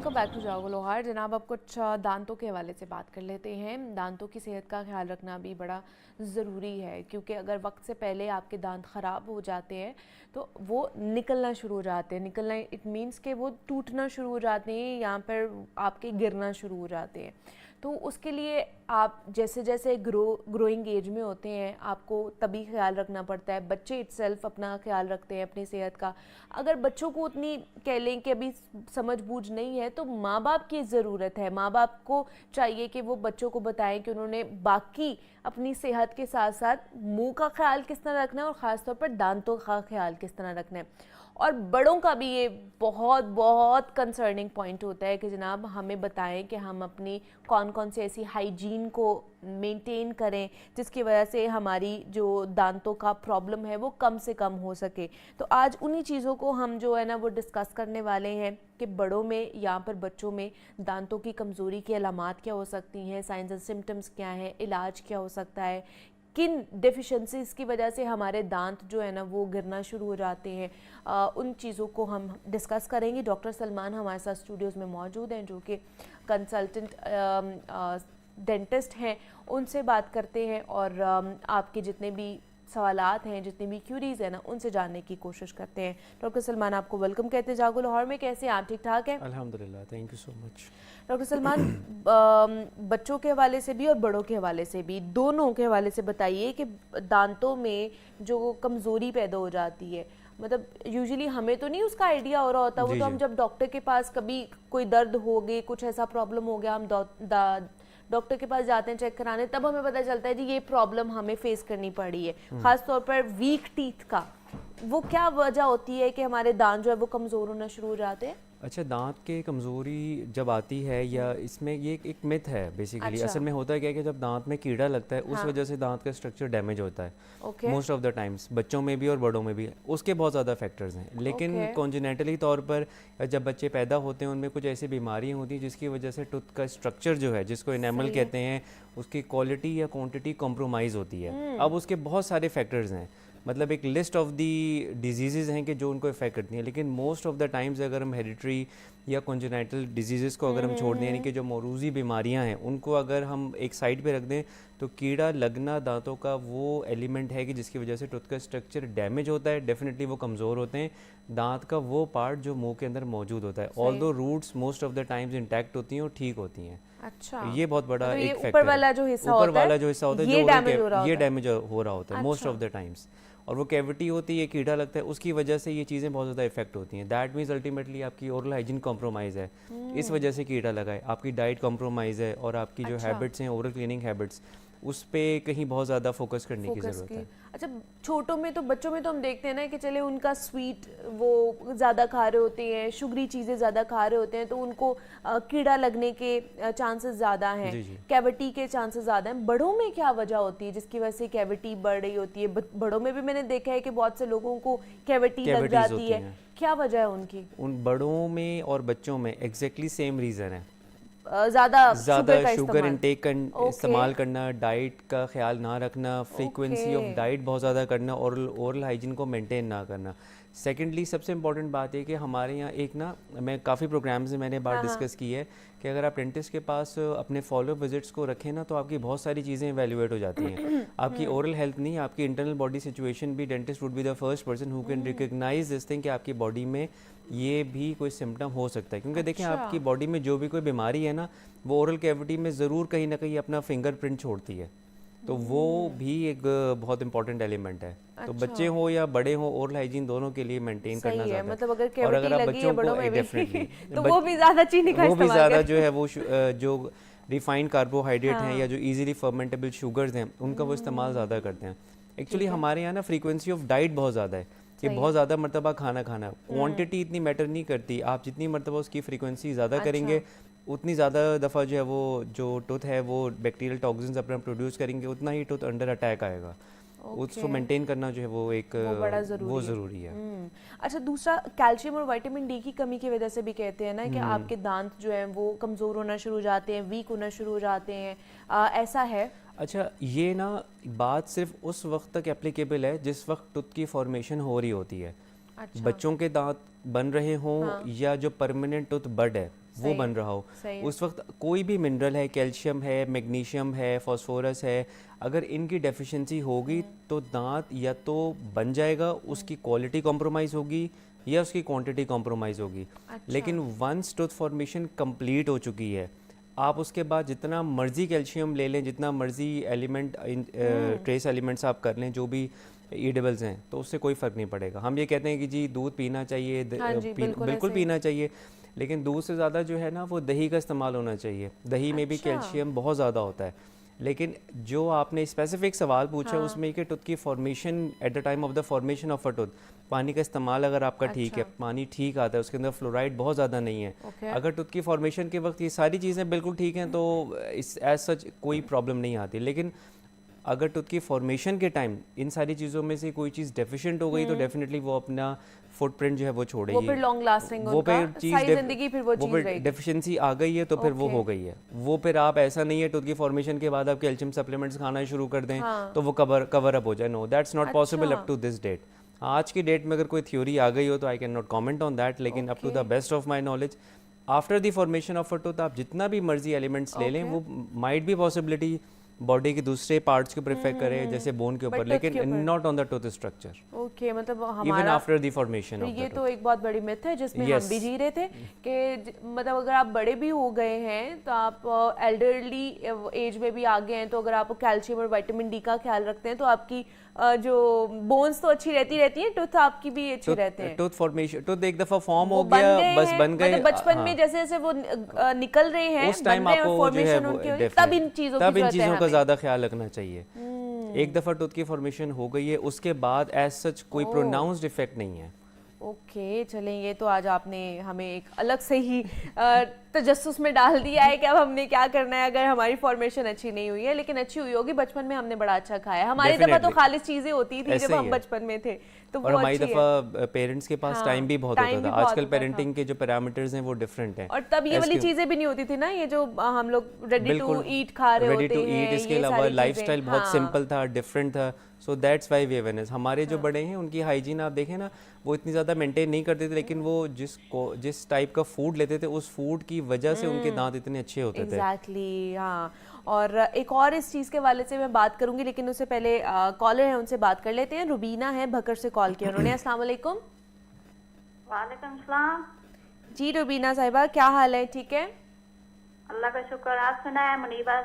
Welcome back to जागो लोहार। जनाब, अब कुछ दांतों के हवाले से बात कर लेते हैं। दांतों की सेहत का ख्याल रखना भी बड़ा ज़रूरी है, क्योंकि अगर वक्त से पहले आपके दांत ख़राब हो जाते हैं तो वो निकलना शुरू हो जाते हैं। निकलना इट मीन्स कि वो टूटना शुरू हो जाते हैं, यहाँ पर आपके गिरना शुरू हो जाते हैं। तो उसके लिए आप जैसे जैसे ग्रोइंग एज में होते हैं आपको तभी ख्याल रखना पड़ता है। बच्चे इटसेल्फ अपना ख्याल रखते हैं अपनी सेहत का। अगर बच्चों को उतनी कह लें कि अभी समझ बूझ नहीं है तो माँ बाप की ज़रूरत है। माँ बाप को चाहिए कि वो बच्चों को बताएं कि उन्होंने बाकी अपनी सेहत के साथ साथ मुंह का ख्याल किस तरह रखना है और ख़ास तौर पर दांतों का ख्याल किस तरह रखना है। और बड़ों का भी ये बहुत बहुत कंसर्निंग पॉइंट होता है कि जनाब हमें बताएं कि हम अपनी कौन कौन सी ऐसी हाइजीन को मेंटेन करें जिसकी वजह से हमारी जो दांतों का प्रॉब्लम है वो कम से कम हो सके। तो आज उन्हीं चीज़ों को हम जो है ना वो डिस्कस करने वाले हैं कि बड़ों में यहाँ पर बच्चों में दांतों की कमज़ोरी की अलामात क्या हो सकती हैं, साइंस एंड सिम्टम्स क्या हैं, इलाज क्या हो सकता है, किन डेफिशिएंसीज़ की वजह से हमारे दांत जो है ना वो गिरना शुरू हो जाते हैं। उन चीज़ों को हम डिस्कस करेंगे। डॉक्टर सलमान हमारे साथ स्टूडियोज़ में मौजूद हैं जो कि कंसल्टेंट डेंटिस्ट हैं। उनसे बात करते हैं और आपके जितने भी सवालात हैं, जितनी भी क्यूरीज़ हैं ना, उनसे जानने की कोशिश करते हैं। डॉक्टर सलमान, आपको वेलकम कहते हैं जागो लाहौर में। कैसे हैं आप? ठीक ठाक हैं? अल्हम्दुलिल्लाह, thank you so much. Doctor Salman, बच्चों के हवाले से भी और बड़ों के हवाले से भी, दोनों के हवाले से बताइए कि दांतों में जो कमज़ोरी पैदा हो जाती है, मतलब यूजुअली हमें तो नहीं उसका आइडिया हो रहा होता। वो जी तो जी। हम जब डॉक्टर के पास कभी कोई दर्द हो गई, कुछ ऐसा प्रॉब्लम हो गया, हम डॉक्टर के पास जाते हैं चेक कराने, तब हमें पता चलता है जी ये प्रॉब्लम हमें फेस करनी पड़ी है। ख़ास तौर पर वीक टीथ का वो क्या वजह होती है कि हमारे दांत जो है वो कमज़ोर होना शुरू हो जाते हैं? अच्छा, दांत के कमज़ोरी जब आती है या इसमें ये एक मिथ है बेसिकली। अच्छा। असल में होता है क्या है कि जब दांत में कीड़ा लगता है उस हाँ। वजह से दांत का स्ट्रक्चर डैमेज होता है। Okay. Most of the times बच्चों में भी और बड़ों में भी उसके बहुत ज़्यादा फैक्टर्स हैं, लेकिन ओके। कॉन्जेनेटली तौर पर जब बच्चे पैदा होते हैं उनमें कुछ ऐसी बीमारियाँ होती हैं जिसकी वजह से टूथ का स्ट्रक्चर जो है, जिसको एनामल सही है। कहते हैं, उसकी क्वालिटी या क्वांटिटी कॉम्प्रोमाइज़ होती है। अब उसके बहुत सारे फैक्टर्स हैं, मतलब एक लिस्ट ऑफ दी डिजीज़ हैं कि जो उनको इफ़ेक्ट करती हैं, लेकिन मोस्ट ऑफ द टाइम्स अगर हम हेरिटरी या कॉन्जेनाइटल डिजीज़ को अगर हम छोड़ दें, यानी कि जो मौरूज़ी बीमारियां हैं उनको अगर हम एक साइड पे रख दें, तो कीड़ा लगना दांतों का वो एलिमेंट है कि जिसकी वजह से टूथ का स्ट्रक्चर डैमेज होता है। डेफिनेटली वो कमज़ोर होते हैं, दांत का वो पार्ट जो मुंह के अंदर मौजूद होता है। Although roots most of the times intact होती हैं और ठीक होती हैं। अच्छा, ये बहुत बड़ा मतलब ये एक ऊपर फैक्टर है। वाला जो हिस्सा ऊपर होता वाला है जो हिस्सा होता है ये जो डैमेज हो रहा ये होता है। डैमेज हो रहा होता है मोस्ट अच्छा। ऑफ द टाइम्स, और वो कैविटी होती है, कीड़ा लगता है, उसकी वजह से ये चीज़ें बहुत ज़्यादा इफेक्ट होती हैं। दैट मीन्स अल्टीमेटली आपकी ओरल हाइजीन कॉम्प्रोमाइज़ है, इस वजह से कीड़ा लगा है। आपकी डाइट कॉम्प्रोमाइज़ है और आपकी जो अच्छा। हैबिट्स हैं, ओरल क्लीनिंग हैबिट्स, उस पर कहीं बहुत ज़्यादा फोकस करने की फोकस ज़रूरत की। है। अच्छा, छोटों में तो, बच्चों में तो हम देखते हैं ना कि चले उनका स्वीट वो ज़्यादा खा रहे होते हैं, शुगरी चीज़ें ज़्यादा खा रहे होते हैं, तो उनको कीड़ा लगने के चांसेस ज़्यादा हैं, जी जी। कैविटी के चांसेस ज़्यादा हैं। बड़ों में क्या वजह होती है जिसकी वजह से कैविटी बढ़ रही होती है? बड़ों में भी मैंने देखा है कि बहुत से लोगों को कैविटी लग कैविटीज़ जाती होती है। हैं क्या वजह है उनकी? उन बड़ों में और बच्चों में एग्जैक्टली सेम रीज़न है। ज़्यादा शुगर ज़्यादा का शुगर इस्तेमाल। Intake okay. इस्तेमाल करना, डाइट का ख्याल ना रखना, ओके। फ्रीक्वेंसी ऑफ डाइट बहुत ज़्यादा करना, और ओरल हाइजीन को मेंटेन ना करना। सेकेंडली सबसे इंपॉर्टेंट बात है कि हमारे यहाँ एक ना, मैं काफ़ी प्रोग्राम्स में मैंने बात हाँ हाँ। डिस्कस की है कि अगर आप डेंटिस्ट के पास अपने फॉलो विजिट्स को रखें ना, तो आपकी बहुत सारी चीज़ें इवेल्युएट हो जाती हैं। आपकी ओरल हेल्थ नहीं, आपकी इंटरनल बॉडी सिचुएशन भी, dentist would be the first person who can recognise this thing कि आपकी बॉडी में ये भी कोई सिम्टम हो सकता है। क्योंकि देखें, अच्छा। आपकी बॉडी में जो भी कोई बीमारी है ना, वो ओरल कैविटी में ज़रूर कहीं ना कहीं अपना फिंगरप्रिंट छोड़ती है, तो वो भी एक बहुत इंपॉर्टेंट एलिमेंट है। तो अच्छा। बच्चे हो या बड़े हो, ओरल हाइजीन दोनों के लिए मेंटेन करना सही है, ज़्यादा मतलब अगर है। और कैविटी अगर आप लगी है बच्चों बड़ों को में भी डेफिनेटली तो वो भी ज़्यादा चीनी का वो भी इस्तेमाल ज़्यादा करें। जो है वो जो रिफाइंड कार्बोहाइड्रेट हैं या हाँ। जो इजीली फर्मेंटेबल शुगर्स हैं, उनका वो इस्तेमाल ज़्यादा करते हैं। एक्चुअली ठीक है। हमारे यहाँ ना फ्रीक्वेंसी ऑफ डाइट बहुत ज़्यादा है कि सही है। बहुत ज़्यादा मरतबा खाना खाना, क्वांटिटी इतनी मैटर नहीं करती। आप जितनी मरतबा उसकी फ्रीक्वेंसी ज़्यादा अच्छा। करेंगे, उतनी ज़्यादा दफ़ा जो है वो जो टूथ है वो बैक्टीरियल टॉक्सिन्स अपना प्रोड्यूस करेंगे, उतना ही टूथ अंडर अटैक आएगा। ओके। उसको मेंटेन करना जो है वो एक वो बड़ा वो ज़रूरी है। ज़रूरी है। अच्छा, दूसरा कैल्शियम और विटामिन डी की कमी की वजह से भी कहते हैं ना कि आपके दांत जो हैं वो कमज़ोर होना शुरू हो जाते हैं, वीक होना शुरू हो जाते हैं। ऐसा है? अच्छा, ये ना बात सिर्फ उस वक्त तक एप्लीकेबल है जिस वक्त टूथ की फॉर्मेशन हो रही होती है। अच्छा। बच्चों के दांत बन रहे हों हाँ। या जो परमानेंट टूथ बड है, वो बन रहा हो, उस वक्त कोई भी मिनरल है, कैल्शियम है, मैग्नीशियम है, फास्फोरस है, अगर इनकी डेफिशिएंसी होगी तो दांत या तो बन जाएगा, उसकी क्वालिटी कॉम्प्रोमाइज़ होगी या उसकी क्वांटिटी कॉम्प्रोमाइज़ होगी। लेकिन वंस टूथ फॉर्मेशन कंप्लीट हो चुकी है, आप उसके बाद जितना मर्जी कैल्शियम ले लें, जितना मर्जी एलिमेंट ट्रेस एलिमेंट्स आप कर लें, जो भी ईडेबल्स हैं, तो उससे कोई फ़र्क नहीं पड़ेगा। हम ये कहते हैं कि जी दूध पीना चाहिए, बिल्कुल पीना चाहिए, लेकिन दूध से ज़्यादा जो है ना वो दही का इस्तेमाल होना चाहिए। दही में भी कैल्शियम बहुत ज़्यादा होता है। लेकिन जो आपने स्पेसिफिक सवाल पूछा उसमें कि टूथ की formation at the time of the formation of a tooth, पानी का इस्तेमाल अगर आपका ठीक है, पानी ठीक आता है, उसके अंदर फ्लोराइड बहुत ज़्यादा नहीं है, अगर टूथ की फॉर्मेशन के वक्त ये सारी चीज़ें बिल्कुल ठीक हैं तो इस एज सच कोई प्रॉब्लम नहीं आती। लेकिन अगर टूथ की फॉर्मेशन के टाइम इन सारी चीज़ों में से कोई चीज़ डेफिशिएंट हो गई तो डेफिनेटली वो अपना फुटप्रिंट जो है वो छोड़ेगी, वो फिर लॉन्ग लास्टिंग वो फिर सारी जिंदगी फिर वो चीज़ रहेगी। डेफिशिएंसी आ गई है तो फिर वो हो गई है। वो फिर आप ऐसा नहीं है टूथ की फॉर्मेशन के बाद आप कैल्शियम सप्लीमेंट्स खाना शुरू कर दें तो वो कवर अप हो जाए। No, that's not possible up to this date. आज की डेट में अगर कोई थ्योरी आ गई हो तो I can not comment on that, लेकिन up to the best of my knowledge after the formation of a tooth आप जितना भी मर्जी एलिमेंट्स ले लें, वो माइट बी पॉसिबिलिटी बॉडी के दूसरे पार्ट्स के ऊपर इफेक्ट करे, जैसे बोन के ऊपर, लेकिन not on the tooth structure. Okay, मतलब हमारा even after the formation of the ये तो एक बहुत बड़ी मिथ है जिसमें हम भी जी रहे थे कि मतलब अगर आप बड़े भी हो गए हैं तो आप एल्डरली एज में भी आ गए हैं तो अगर आप कैल्शियम और विटामिन डी का ख्याल रखते हैं तो आपकी जो बोन्स तो अच्छी रहती हैं, टूथ आपकी भी अच्छे रहते हैं। टूथ फॉर्मेशन, टूथ एक दफा फॉर्म हो गया, बस बन गए, मतलब बचपन में जैसे जैसे वो निकल रहे हैं, उस टाइम आपको फॉर्मेशन उनके, तब इन चीजों का ज्यादा ख्याल रखना चाहिए। एक दफा टूथ की फॉर्मेशन हो गई है, उसके बाद एज सच कोई प्रोनाउंस्ड इफेक्ट नहीं है। ओके, चलें, ये तो आज आपने हमें एक अलग से ही तजस्सुस में डाल दिया है कि अब हमने क्या करना है अगर हमारी फॉर्मेशन अच्छी नहीं हुई है। लेकिन अच्छी हुई होगी, बचपन में हमने बड़ा अच्छा खाया, हमारी दफा तो खालिस चीजें होती थी जब हम बचपन में थे, तो और हमारी दफा पेरेंट्स के पास टाइम भी बहुत होता था। आजकल पेरेंटिंग के जो पैरामीटर्स हैं वो डिफरेंट हैं, और तब ये वाली चीजें भी नहीं होती थी ना, ये जो हम लोग रेडी टू ईट खा रहे होते हैं। इसके अलावा लाइफस्टाइल बहुत सिंपल था, डिफरेंट था, so that's why we awareness. हमारे जो बड़े हैं उनकी हाइजीन आप देखें ना, वो इतनी ज़्यादा मेंटेन नहीं करते थे, लेकिन वो जिस टाइप का फूड लेते थे उस फूड की वजह से उनके दांत इतने अच्छे होते थे। एग्जैक्टली, हाँ। और एक और इस चीज़ के वाले से मैं बात करूंगी, लेकिन उससे पहले कॉलर है, उनसे बात कर लेते हैं। रुबीना है, भकर से कॉल किया उन्होंने। अस्सलाम वालेकुम। वालेकुम सलाम जी रुबीना साहिबा, क्या हाल है? ठीक है, अल्लाह का शुक्र। आप सुनाए मुनीबा?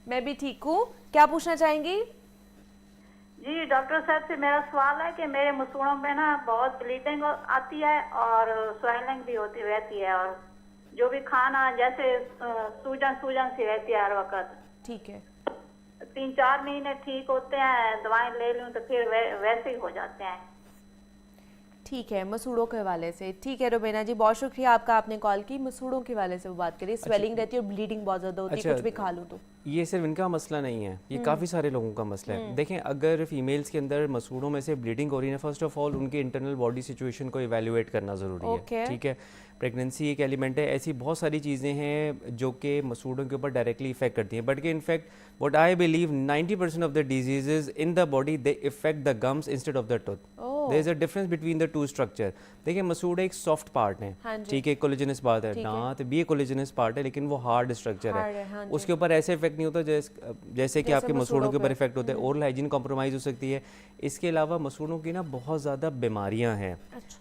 मैं भी ठीक हूँ। क्या पूछना चाहेंगी? जी डॉक्टर साहब से मेरा सवाल है कि मेरे मसूड़ों में ना बहुत ब्लीडिंग आती है और स्वेलिंग भी होती रहती है, और जो भी खाना जैसे सूजन सी रहती है हर वक्त। ठीक है, 3-4 महीने ठीक होते हैं, दवाएं ले लूं तो फिर वैसे ही हो जाते हैं। ठीक है, मसूड़ों के हवाले से। ठीक है रुबीना जी, बहुत शुक्रिया आपका, आपने कॉल की। मसूड़ों के हवाले से वो बात करिए। स्वेलिंग रहती है और ब्लीडिंग बहुत ज़्यादा होती है, कुछ भी खा लूँ तो। ये सिर्फ इनका मसला नहीं है, ये काफ़ी सारे लोगों का मसला है। देखें, अगर फीमेल्स के अंदर मसूड़ों में से ब्लीडिंग हो रही है, फर्स्ट ऑफ ऑल उनके इंटरनल बॉडी सिचुएशन को इवेल्युएट करना ज़रूरी है। ठीक है, प्रेगनेंसी एक एलिमेंट है, ऐसी बहुत सारी चीज़ें हैं जो कि मसूड़ों के ऊपर डायरेक्टली इफेक्ट करती हैं, बट कि in fact what I believe 90% of the diseases in the body they affect the gums instead of the tooth. There is a difference between the two structure. देखिए, मसूड़ एक सॉफ्ट पार्ट है, ठीक है, collagenous part है, दांत भी एक कोलेजनस पार्ट है, लेकिन वो हार्ड स्ट्रक्चर है। उसके ऊपर ऐसे इफेक्ट नहीं होता जैसे कि आपके मसूड़ों के ऊपर इफेक्ट होता है। ओरल हाइजीन कॉम्प्रोमाइज़ हो सकती है। इसके अलावा मसूड़ों की ना बहुत ज़्यादा बीमारियां हैं,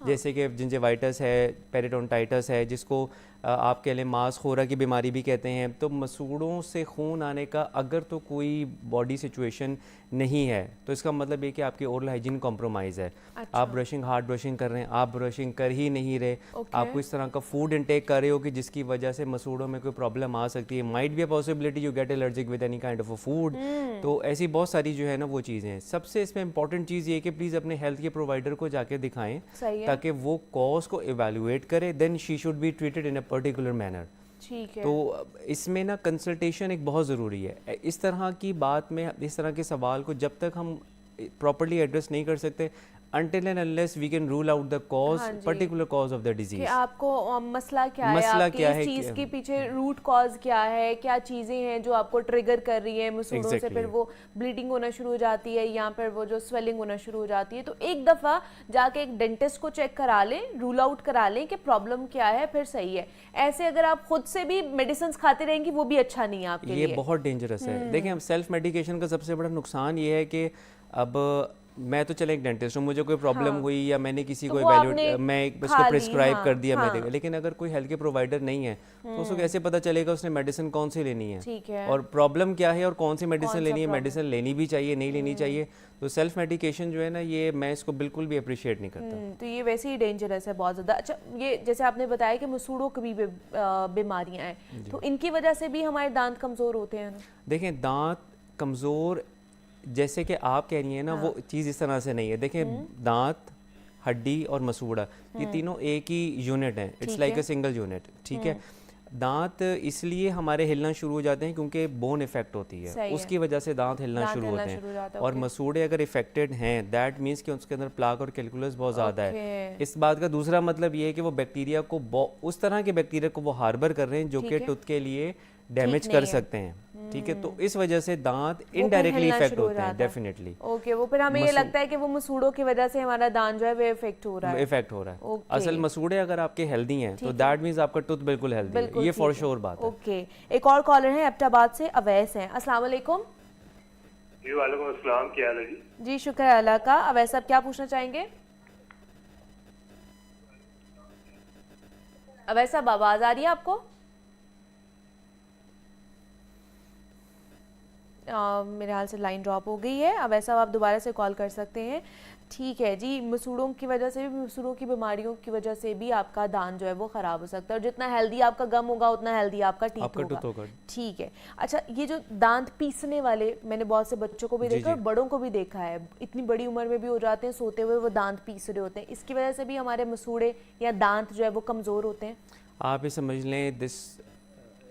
जैसे कि जिंजिवाइटिस है, पेरिटोनटाइटिस है, जिसको आप कह लें मांसखोरा की बीमारी भी कहते हैं। तो मसूड़ों से खून आने का अगर तो कोई बॉडी सिचुएशन नहीं है तो इसका मतलब ये कि आपकी ओरल हाइजीन कॉम्प्रोमाइज़ है। आप ब्रशिंग, हार्ड ब्रशिंग कर रहे हैं, आप ब्रशिंग कर ही नहीं रहे, आपको इस तरह का फूड इंटेक कर रहे हो कि जिसकी वजह से मसूड़ों में कोई प्रॉब्लम आ सकती है। Might be a possibility you get allergic with any kind of a food. तो ऐसी बहुत सारी जो है ना वो चीज़ें हैं। सबसे इसमें इंपॉर्टेंट चीज़ ये कि प्लीज़ अपने हेल्थ के प्रोवाइडर को जाके दिखाएं ताकि वो कॉज को इवेल्युएट करे, then she should be treated in a particular manner. ठीक है, तो इसमें ना कंसल्टेशन एक बहुत ज़रूरी है। इस तरह की बात में, इस तरह के सवाल को जब तक हम प्रॉपर्ली एड्रेस नहीं कर सकते, until and unless we can rule out the cause, हाँ जी। particular cause of the कि disease. आपको मसला क्या है, मसला आपकी क्या इस है चीज़ कि- के पीछे रूट कॉज क्या है, क्या चीज़ें हैं जो आपको ट्रिगर कर रही है मसूड़ों से, Exactly. फिर वो ब्लीडिंग होना शुरू हो जाती है या फिर वो जो स्वेलिंग होना शुरू हो जाती है। तो एक दफ़ा जाके एक डेंटिस्ट को चेक करा लें, रूल आउट करा लें कि प्रॉब्लम क्या है, फिर सही है। ऐसे अगर आप खुद से भी मेडिसिन खाते रहेंगी वो भी अच्छा नहीं है आपके ये लिए। बहुत डेंजरस है। देखिए, हम सेल्फ मेडिकेशन का सबसे बड़ा नुकसान ये है कि अब मैं तो चले एक डेंटिस्ट हूँ, मुझे कोई प्रॉब्लम हाँ। हुई या मैंने किसी तो को वो आपने इवेल्युएट मैं खा उसको ली, प्रिस्क्राइब हाँ, कर दिया हाँ। मैंने, लेकिन अगर कोई हेल्थ के प्रोवाइडर नहीं है तो उसको कैसे पता चलेगा उसने मेडिसिन कौन सी लेनी है ठीक है। और प्रॉब्लम क्या है और कौन सी मेडिसिन कौन सा लेनी है, problem? मेडिसिन लेनी भी चाहिए नहीं लेनी चाहिए। तो सेल्फ मेडिकेशन जो है ना, ये मैं इसको बिल्कुल भी अप्रिशिएट नहीं करता। तो ये वैसे ही डेंजरस है बहुत ज़्यादा। अच्छा, ये जैसे आपने बताया कि मसूड़ों की भी बीमारियां हैं, तो इनकी वजह से भी हमारे दांत कमज़ोर होते हैं ना? देखें, दांत कमज़ोर जैसे कि आप कह रही हैं ना, वो चीज़ इस तरह से नहीं है। देखें, दांत, हड्डी और मसूड़ा ये तीनों एक ही यूनिट हैं। इट्स ठीक लाइक है। अ सिंगल यूनिट, ठीक है। दांत इसलिए हमारे हिलना शुरू हो जाते हैं क्योंकि बोन इफेक्ट होती सही है, है। उसकी वजह से दांत हिलना दांत शुरू हिलना होते शुरू हो हैं। जाता है, और ओके। मसूड़े अगर इफेक्टेड हैं, दैट मीन्स कि उसके अंदर प्लाक और कैलकुलस बहुत ज़्यादा है। ओके। इस बात का दूसरा मतलब ये है कि वो बैक्टीरिया को उस तरह के बैक्टीरिया को वो हार्बर कर रहे हैं जो ठीक कि है। टूथ के लिए डैमेज नहीं कर है। सकते हैं, ठीक है। तो इस वजह से दांत फिर इनडायरेक्टली हिलना इफेक्ट शुरू हो होते हैं, जाता है। डेफिनेटली ओके, वो फिर हमें ये लगता है कि वो मसूड़ों की वजह से हमारा दांत जो है वो इफेक्ट हो रहा है। इफेक्ट हो रहा है। ओके। असल मसूड़े अगर आपके हेल्दी हैं तो ठीक दैट मीन्स आपका टूथ बिल्कुल हेल्दी है, बिल्कुल ये ठीक फॉर है। श्योर बात है। ओके, एक और कॉलर है एबटाबाद से, अवैस हैं। अस्सलाम वालेकुम। जी वालेकुम अस्सलाम, क्या हाल है जी? जी शुक्र है अल्लाह का। अवैस साहब क्या पूछना चाहेंगे? अवैस साहब आवाज़ आ रही है आपको? मेरे हाल से लाइन ड्रॉप हो गई है। अब ऐसा आप दोबारा से कॉल कर सकते हैं। ठीक है जी, मसूड़ों की वजह से भी, मसूड़ों की बीमारियों की वजह से भी आपका दांत जो है वो ख़राब हो सकता है, और जितना हेल्दी आपका गम होगा उतना हेल्दी आपका टीथ होगा। ठीक है। अच्छा, ये जो दांत पीसने वाले, मैंने बहुत से बच्चों को भी देखा और बड़ों को भी देखा है, इतनी बड़ी उम्र में भी हो जाते हैं, सोते हुए वो दांत पीस रहे होते हैं, इसकी वजह से भी हमारे मसूड़े या दांत जो है वो कमज़ोर होते हैं। आप ये समझ लें,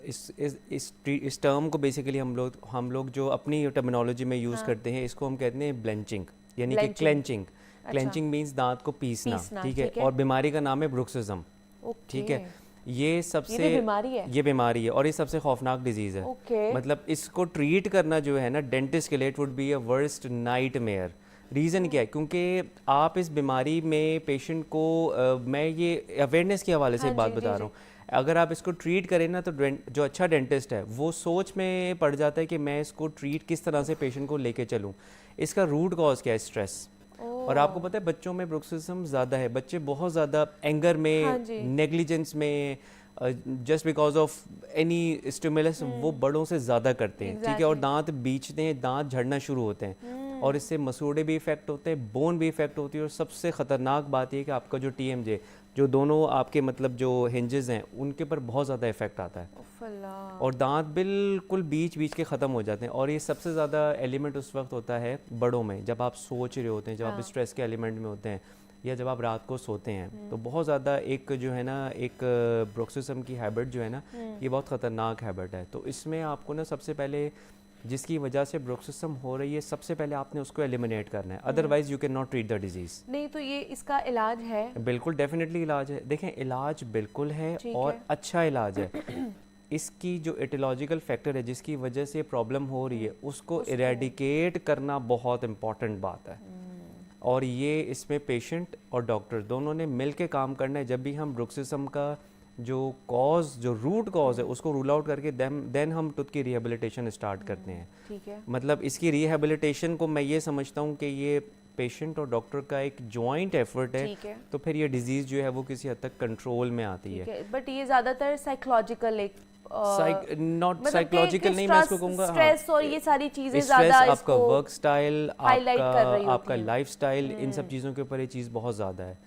इस टर्म को बेसिकली हम लोग जो अपनी टर्मिनोलॉजी में यूज़ करते हैं, इसको हम कहते हैं ब्लेंचिंग, यानी कि क्लेंचिंग। क्लेंचिंग मींस दांत को पीसना, ठीक है। और बीमारी का नाम है ब्रुक्सिज्म, ठीक है। ये सबसे ये बीमारी है और ये सबसे खौफनाक डिजीज़ है। मतलब इसको ट्रीट करना जो है ना, डेंटिस्ट के लिए it would be a worst nightmare. Reason क्या है? क्योंकि आप इस बीमारी में पेशेंट को मैं ये अवेयरनेस के हवाले से बात बता रहा हूँ, अगर आप इसको ट्रीट करें ना, तो जो अच्छा डेंटिस्ट है वो सोच में पड़ जाता है कि मैं इसको ट्रीट किस तरह से पेशेंट को लेके चलूँ। इसका रूट कॉज क्या है? स्ट्रेस। और आपको पता है बच्चों में ब्रुक्सिज्म ज़्यादा है, बच्चे बहुत ज़्यादा एंगर में, नेग्लिजेंस में, just because of any stimulus वो बड़ों से ज़्यादा करते हैं, ठीक है। और दांत बीचते हैं, दांत झड़ना शुरू होते हैं और इससे मसूड़े भी इफेक्ट होते हैं, बोन भी इफेक्ट होती है। और सबसे ख़तरनाक बात यह कि आपका जो TMJ, जो दोनों आपके मतलब जो हिंजेस हैं, उनके ऊपर बहुत ज़्यादा इफेक्ट आता है और दांत बिल्कुल बीच बीच के ख़त्म हो जाते हैं। और ये सबसे ज़्यादा एलिमेंट उस वक्त होता है बड़ों में, जब आप सोच रहे होते हैं, जब आप स्ट्रेस के एलिमेंट में होते हैं, या जब आप रात को सोते हैं। तो बहुत ज़्यादा एक जो है ना, एक ब्रुक्सिज्म की हैबिट जो है ना, ये बहुत ख़तरनाक हैबिट है। तो इसमें आपको ना सबसे पहले जिसकी वजह से ब्रुक्सिज्म हो रही है, सबसे पहले आपने उसको एलिमिनेट करना है, otherwise you can not treat the disease. नहीं तो ये इसका इलाज है? बिल्कुल, डेफिनेटली इलाज है। देखें, इलाज बिल्कुल है और अच्छा इलाज है। इसकी जो एटियोलॉजिकल फैक्टर है जिसकी वजह से प्रॉब्लम हो रही है, उसको इरेडिकेट करना बहुत इम्पॉर्टेंट बात है। और ये इसमें पेशेंट और डॉक्टर दोनों ने मिल के काम करना है। जब भी हम ब्रुक्सिज्म का जो कॉज, जो रूट कॉज है, उसको रूल आउट करके देन हम टूथ की रिहेबिलिटेशन स्टार्ट करते हैं, ठीक है। मतलब इसकी रिहेबिलिटेशन को मैं ये समझता हूँ कि ये पेशेंट और डॉक्टर का एक जॉइंट एफर्ट है, तो फिर ये डिजीज़ जो है वो किसी हद तक कंट्रोल में आती है। बट ये ज़्यादातर साइकोलॉजिकल, एक नॉट साइकोलॉजिकल नहीं, मैं इसको कहूँगा स्ट्रेस और ये सारी चीज़ें ज़्यादा, ज़्यादा आपका वर्क स्टाइल, आपका लाइफ स्टाइल, इन सब चीज़ों के ऊपर ये चीज़ बहुत ज़्यादा है।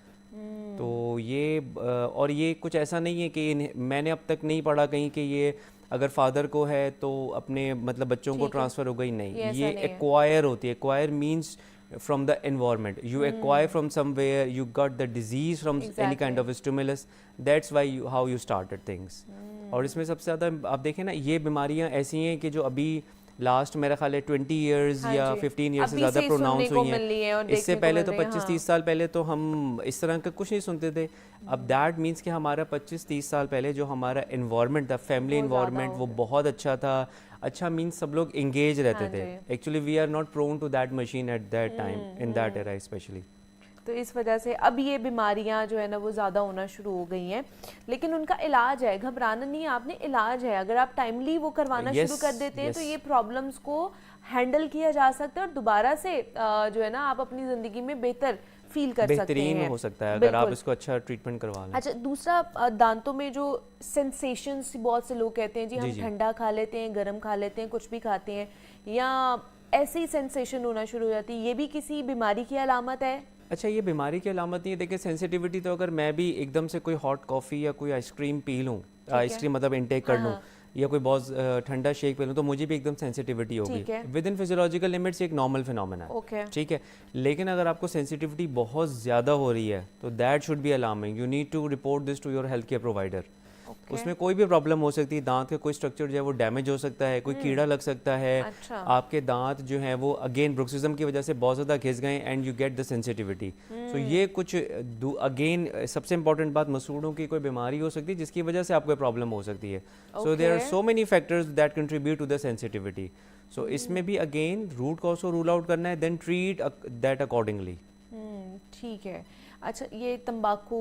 तो ये और ये कुछ ऐसा नहीं है कि मैंने अब तक नहीं पढ़ा कहीं कि ये अगर फादर को है तो अपने मतलब बच्चों को ट्रांसफ़र हो गई, नहीं, ये एक्वायर होती है। Acquire means from the environment, you acquire from somewhere, you got the disease from any kind of stimulus, that's why how you started things. और इसमें सबसे ज़्यादा आप देखें ना, ये बीमारियां ऐसी हैं कि जो अभी लास्ट मेरा ख्याल है 20 इयर्स हाँ या जी। 15 ईयर्स से अभी ज़्यादा से ही सुनने प्रोनाउंस को हुई मिल रही है और हैं। इससे देखने को पहले मिल तो रही है, 25-30 साल पहले तो हम इस तरह का कुछ नहीं सुनते थे। अब दैट मीन्स कि हमारा 25-30 साल पहले जो हमारा इन्वायरमेंट था, फैमिली वो ज़्यादा इन्वायरमेंट, हो वो गया। बहुत अच्छा था। अच्छा मीन्स सब लोग इंगेज रहते हाँ थे। जी। Actually we are not prone to that machine at that time, in that era specially. तो इस वजह से अब ये बीमारियां जो है ना वो ज़्यादा होना शुरू हो गई हैं, लेकिन उनका इलाज है, घबराना नहीं है आपने, इलाज है। अगर आप टाइमली वो करवाना Yes, शुरू कर देते हैं तो yes. ये प्रॉब्लम्स को हैंडल किया जा सकता है और दोबारा से जो है ना आप अपनी ज़िंदगी में बेहतर फील कर सकते बेहतरीन हैं। हो सकता है अगर आप बिल्कुल। इसको अच्छा ट्रीटमेंट करवा लें। अच्छा, दूसरा दांतों में जो सेंसेशंस, बहुत से लोग कहते हैं जी हम जी। ठंडा खा लेते हैं, गर्म खा लेते हैं, कुछ भी खाते हैं, या ऐसे ही सेंसेशन होना शुरू हो जाती है, ये भी किसी बीमारी की अलामत है? अच्छा, ये बीमारी की अलामत नहीं है। देखिए सेंसिटिविटी तो अगर मैं भी एकदम से कोई हॉट कॉफ़ी या कोई आइसक्रीम पी लूँ, आइसक्रीम मतलब इनटेक कर लूँ, या कोई बहुत ठंडा शेक पी लूँ, तो मुझे भी एकदम सेंसिटिविटी होगी। ठीक है। विद इन फिजियोलॉजिकल लिमिट्स एक नॉर्मल फिनोमेना है। ओके। ठीक है, लेकिन अगर आपको सेंसिटिविटी बहुत ज़्यादा हो रही है तो that should be alarming. You need to report this to your health care provider. उसमें कोई भी प्रॉब्लम हो सकती है, दांत का कोई स्ट्रक्चर जो है वो डैमेज हो सकता है, कोई कीड़ा लग सकता है। अच्छा। आपके दांत जो हैं वो अगेन ब्रुक्सिज्म की वजह से बहुत ज़्यादा घिस गए and you get the sensitivity. So ये कुछ अगेन सबसे इंपॉर्टेंट बात, मसूड़ों की कोई बीमारी हो सकती है जिसकी वजह से आपको प्रॉब्लम हो सकती है। So there are so many factors that contribute to the sensitivity. So इसमें भी अगेन रूट कॉज को रूल आउट करना है, देन ट्रीट दैट अकॉर्डिंगली। ठीक है। अच्छा, ये तंबाकू,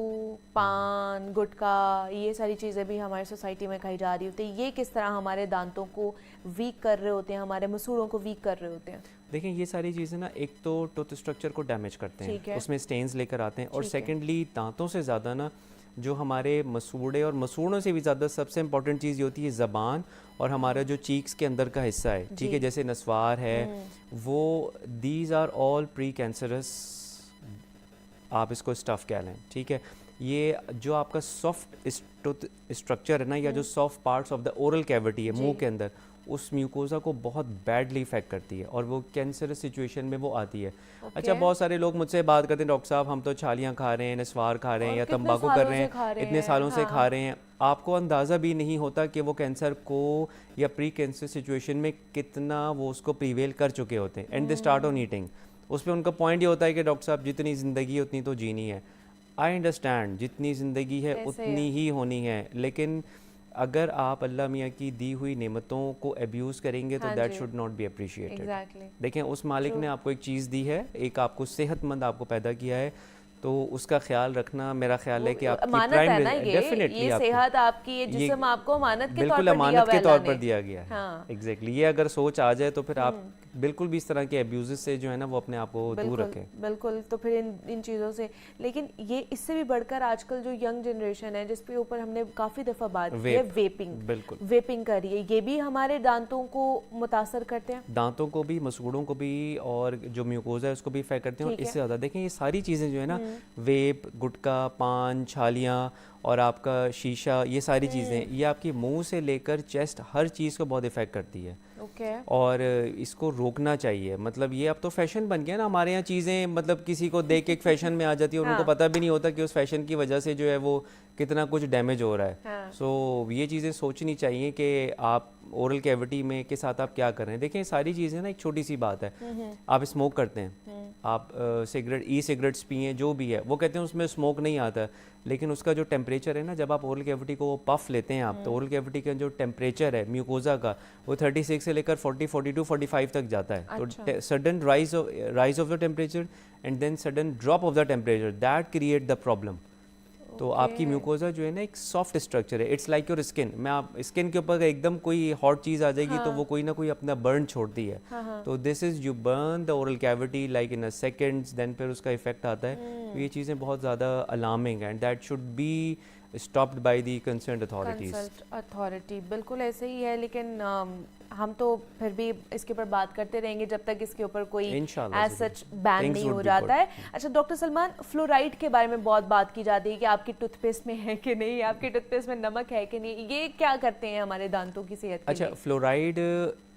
पान, गुटखा, ये सारी चीज़ें भी हमारी सोसाइटी में खाई जा रही होती है, ये किस तरह हमारे दांतों को वीक कर रहे होते हैं, हमारे मसूड़ों को वीक कर रहे होते हैं? देखिए ये सारी चीज़ें ना, एक तो टूथ स्ट्रक्चर को डैमेज करते ठीक हैं, है। उसमें स्टेन्स लेकर आते हैं, और ठीक है। सेकेंडली दांतों से ज़्यादा ना जो हमारे मसूड़े और मसूड़ों से भी ज़्यादा सबसे इंपॉर्टेंट चीज़ ये होती है ज़बान और हमारा जो चीक्स के अंदर का हिस्सा है, ठीक है, जैसे नस्वार है, वो these are all precancerous, आप इसको स्टफ़ कह लें। ठीक है, ये जो आपका सॉफ्ट टूथ स्ट्रक्चर है ना, या जो soft parts of the oral cavity है मुंह के अंदर, उस म्यूकोजा को बहुत बैडली इफेक्ट करती है और वो कैंसरस सिचुएशन में वो आती है। अच्छा, बहुत सारे लोग मुझसे बात करते हैं, डॉक्टर साहब हम तो छालियाँ खा रहे हैं, नस्वार खा रहे हैं, या तंबाकू कर रहे हैं, इतने सालों से खा रहे हैं, आपको अंदाज़ा भी नहीं होता कि वो कैंसर को या प्री कैंसर सिचुएशन में कितना वो उसको प्रीवेल कर चुके होते हैं, and they start on eating. उस पर उनका पॉइंट ये होता है कि डॉक्टर साहब जितनी ज़िंदगी है उतनी तो जीनी है। आई अंडरस्टैंड, जितनी ज़िंदगी है उतनी ही होनी है, लेकिन अगर आप अल्लाह मियाँ की दी हुई नेमतों को अब्यूज़ करेंगे तो that should not be appreciated. देखें, उस मालिक ने आपको एक चीज़ दी है, एक आपको सेहतमंद आपको पैदा किया है, तो उसका ख्याल रखना मेरा ख्याल है कि आपकी प्राइमरी डेफिनेटली ये सेहत आपकी, ये जिस्म आपको अमानत के बिल्कुल अमानत के तौर पर दिया गया है। हाँ। एग्जैक्टली, ये अगर सोच आ जाए तो फिर आप बिल्कुल भी इस तरह के अब्यूज़ से जो है ना वो अपने आप को दूर रखें। बिल्कुल, तो फिर इन चीज़ों से, लेकिन ये इससे भी बढ़कर आजकल जो यंग जनरेशन है, जिस पे ऊपर हमने काफ़ी दफ़ा बात की है, वेपिंग। बिल्कुल, वेपिंग कर रही है, ये भी हमारे दांतों को मुतासर करते हैं, दांतों को भी, मसूड़ों को भी, और जो म्यूकोजा है उसको भी इफेक्ट करते हैं। और इससे ज़्यादा देखें, ये सारी चीज़ें जो है ना, वेप, गुटखा, पान, छालियाँ और आपका शीशा, ये सारी चीज़ें, ये आपकी मुंह से लेकर चेस्ट हर चीज़ को बहुत इफेक्ट करती है। और इसको रोकना चाहिए। मतलब ये अब तो फैशन बन गया ना हमारे यहाँ चीज़ें, मतलब किसी को देख के एक फैशन में आ जाती है और उनको पता भी नहीं होता कि उस फैशन की वजह से जो है वो कितना कुछ डैमेज हो रहा है। सो ये चीज़ें सोचनी चाहिए कि आप ओरल कैविटी में के साथ आप क्या कर रहे हैं। देखें, सारी चीज़ें ना एक छोटी सी बात है, आप स्मोक करते हैं, आप सिगरेट, ई सिगरेट्स पिए, जो भी है, वो कहते हैं उसमें स्मोक नहीं आता, लेकिन उसका जो टेम्परेचर है ना, जब आप ओरल कैविटी को पफ लेते हैं आप, तो ओरल कैविटी का जो टेम्परेचर है म्यूकोजा का, वो 36 से लेकर 40, 42, 45 तक जाता है। तो sudden rise of the temperature and then sudden drop of the temperature, that create the problem. तो आपकी म्यूकोजा जो है ना एक सॉफ्ट स्ट्रक्चर है, इट्स लाइक योर स्किन। मैं आप स्किन के ऊपर एकदम कोई हॉट चीज़ आ जाएगी तो वो कोई ना कोई अपना बर्न छोड़ती है। तो this is, you burn the oral cavity like in a seconds, then फिर उसका इफेक्ट आता है। तो ये चीज़ें बहुत ज़्यादा अलार्मिंग है, and that should be stopped by the concerned authority. बिल्कुल ऐसे ही है, लेकिन हम तो फिर भी इसके ऊपर बात करते रहेंगे जब तक इसके ऊपर कोई एज सच बैन नहीं हो जाता है। अच्छा डॉक्टर सलमान, फ्लोराइड के बारे में बहुत बात की जाती है कि आपकी टूथपेस्ट में है कि नहीं, आपकी टूथपेस्ट में नमक है कि नहीं, ये क्या करते हैं हमारे दांतों की सेहत के लिए? अच्छा, फ्लोराइड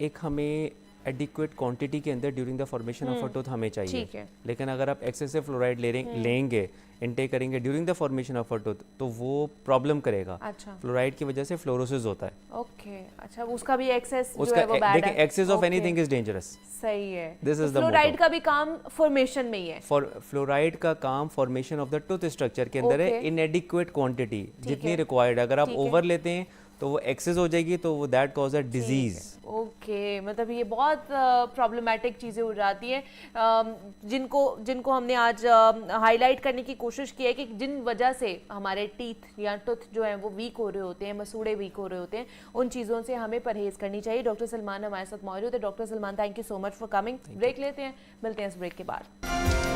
एक हमें एडिक्वेट क्वांटिटी के अंदर during the formation of a tooth हमें ठीक चाहिए, है। लेकिन अगर आप एक्सेसिव फ्लोराइड लेंगे इनटेक करेंगे during the formation of a tooth तो वो प्रॉब्लम करेगा। अच्छा फ्लोराइड की वजह से फ्लोरोसिस होता है, ओके, अच्छा उसका भी एक्सेस जो उसका है वो बैड देखिए है। Excess of Okay, anything is dangerous. सही है। This is the fluoride motto. का भी काम फॉर्मेशन में ही है। फॉर फ्लोराइड का काम formation of the tooth structure के अंदर है, Okay. इनएडिक्वेट क्वांटिटी जितनी है। रिक्वायर्ड, अगर आप ठीक है। ओवर लेते हैं तो वो एक्सेस हो जाएगी, तो वो that cause a disease. Okay, मतलब ये बहुत प्रॉब्लमैटिक चीज़ें हो जाती हैं जिनको हमने आज हाईलाइट करने की कोशिश की है कि जिन वजह से हमारे टीथ या टूथ जो है वो वीक हो रहे होते हैं, मसूड़े वीक हो रहे होते हैं, उन चीज़ों से हमें परहेज करनी चाहिए। डॉक्टर सलमान हमारे साथ मौजूद है। Doctor Salman, thank you so much for coming. Break लेते हैं, मिलते हैं इस ब्रेक के बाद।